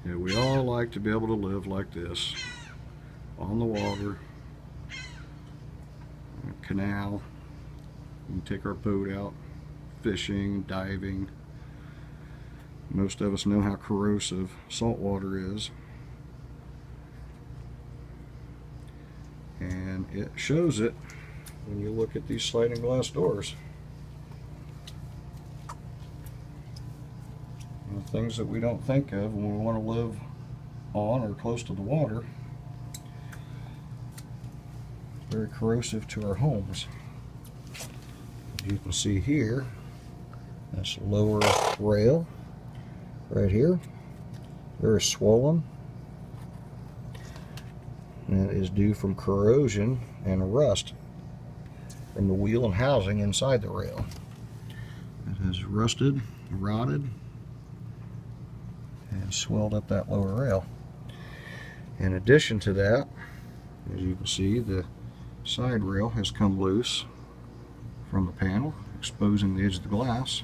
You know, we all like to be able to live like this, on the water, a canal. We can take our boat out fishing, diving. Most of us know how corrosive salt water is, and it shows it when you look at these sliding glass doors. And the things that we don't think of when we want to live on or close to the water, very corrosive to our homes. As you can see here, this lower rail right here, very swollen. And that is due from corrosion and rust from the wheel and housing inside the rail. It has rusted, rotted, and swelled up that lower rail. In addition to that, as you can see, the side rail has come loose from the panel, exposing the edge of the glass.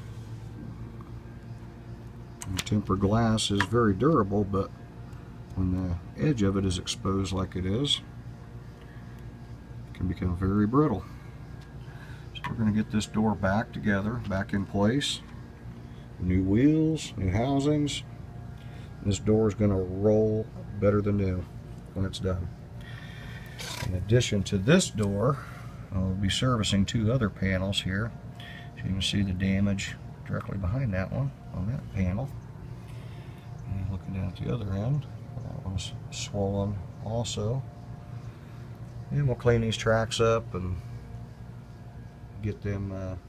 And tempered glass is very durable, but when the edge of it is exposed like it is, it can become very brittle. So we're going to get this door back together, back in place. New wheels, new housings. This door is going to roll better than new when it's done. In addition to this door, I'll be servicing two other panels here. So you can see the damage directly behind that one on that panel. And looking down at the other end, that one's swollen also. And we'll clean these tracks up and get them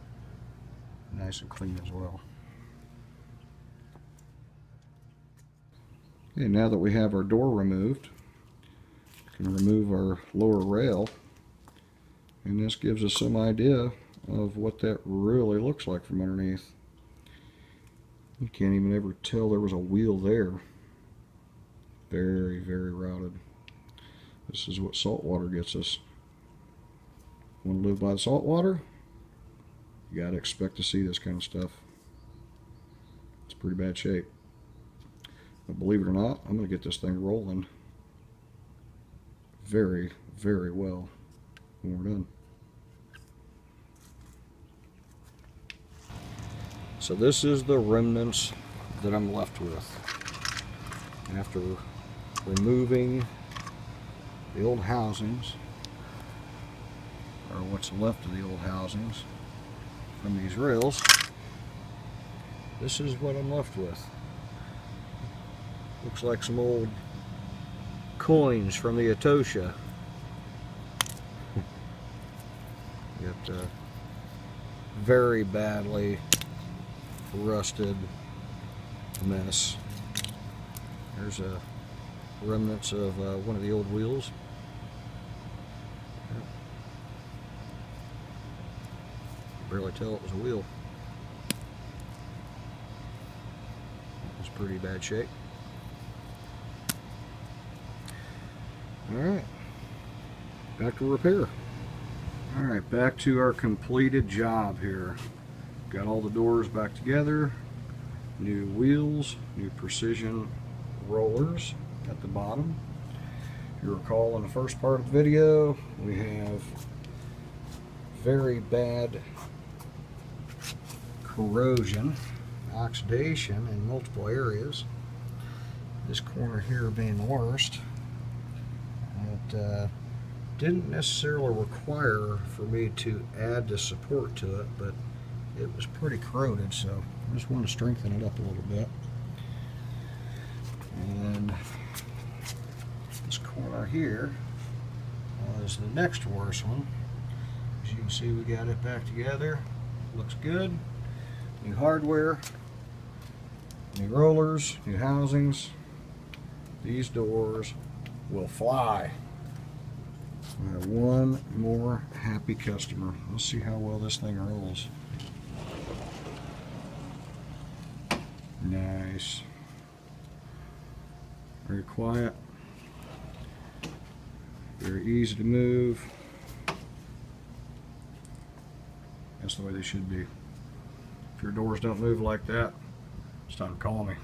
nice and clean as well. Okay, now that we have our door removed, we can remove our lower rail, and this gives us some idea of what that really looks like from underneath. You can't even ever tell there was a wheel there. Very, very rotted. This is what salt water gets us. Want to live by the salt water? You got to expect to see this kind of stuff. It's pretty bad shape. But believe it or not, I'm going to get this thing rolling very, very well when we're done. So this is the remnants that I'm left with after removing the old housings, or what's left of the old housings from these rails. This is what I'm left with. Looks like some old coins from the Etosha. Got very badly rusted mess. There's remnants of one of the old wheels. Barely tell it was a wheel. It was pretty bad shape. Alright, back to repair. Alright, back to our completed job here. Got all the doors back together, new wheels, new precision rollers at the bottom. If you recall in the first part of the video, we have very bad corrosion, oxidation in multiple areas. This corner here being the worst. It didn't necessarily require for me to add the support to it, but it was pretty corroded, so I just wanted to strengthen it up a little bit. And this corner here was the next worst one. As you can see, we got it back together. Looks good. New hardware, new rollers, new housings. These doors will fly. I have one more happy customer. Let's see how well this thing rolls. Nice. Very quiet. Very easy to move. That's the way they should be. If your doors don't move like that, it's time to call me.